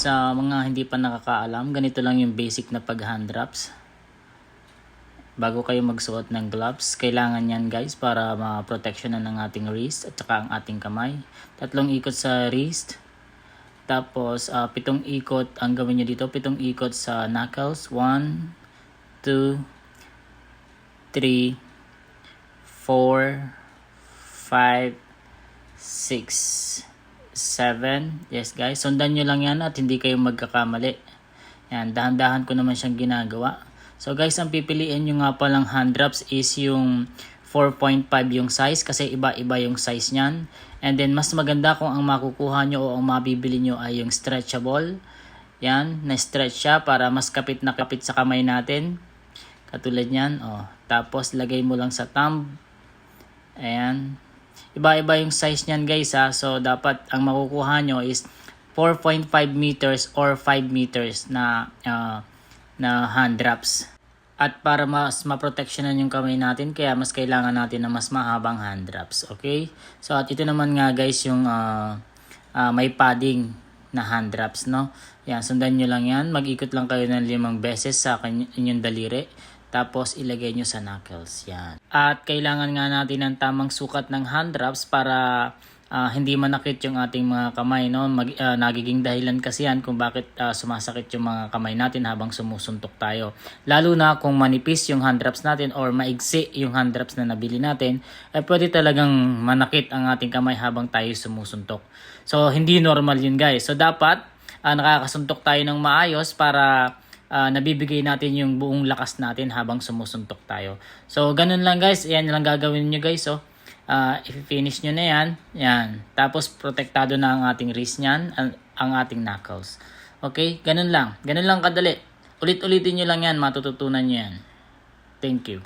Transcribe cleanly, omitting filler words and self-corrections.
sa mga hindi pa nakakaalam, ganito lang yung basic na pag hand wraps. Bago kayo magsuot ng gloves, kailangan yan guys para ma-protectionan ng ating wrist at saka ang ating kamay. 3 ikot sa wrist. Tapos 7 ikot ang gawin nyo dito. 7 ikot sa knuckles. 1, 2, 3, 4, 5, 6, 7. Yes guys, sundan nyo lang yan at hindi kayo magkakamali. Yan, dahan-dahan ko naman siyang ginagawa. So guys, ang pipiliin nyo nga palang hand wraps is yung 4.5 yung size kasi iba-iba yung size nyan. And then mas maganda kung ang makukuha nyo o ang mabibili nyo ay yung stretchable. Yan, na-stretch siya para mas kapit na kapit sa kamay natin. Katulad yan. Oh. Tapos lagay mo lang sa thumb. Ayan. Iba-iba yung size niyan guys ha. So dapat ang makukuha nyo is 4.5 meters or 5 meters na hand wraps. At para mas ma-protectionan yung kamay natin, kaya mas kailangan natin ng mas mahabang hand wraps. Okay? So at ito naman nga guys yung may padding na hand wraps, no? Yan, sundan nyo lang yan. Mag-ikot lang kayo ng 5 beses sa inyong daliri. Tapos ilagay nyo sa knuckles. Yan. At kailangan nga natin ng tamang sukat ng hand wraps para hindi manakit yung ating mga kamay. No? Nagiging dahilan kasi yan kung bakit sumasakit yung mga kamay natin habang sumusuntok tayo. Lalo na kung manipis yung hand wraps natin or maigsi yung hand wraps na nabili natin, ay pwede talagang manakit ang ating kamay habang tayo sumusuntok. So hindi normal yun guys. So dapat nakakasuntok tayo ng maayos para nabibigay natin yung buong lakas natin habang sumusuntok tayo. So, ganun lang guys. Yan lang gagawin nyo guys. So, i-finish nyo na yan. Yan. Tapos, protektado na ang ating wrist nyan, ang ating knuckles. Okay? Ganun lang. Ganun lang kadali. Ulit-ulitin nyo lang yan. Matututunan nyo yan. Thank you.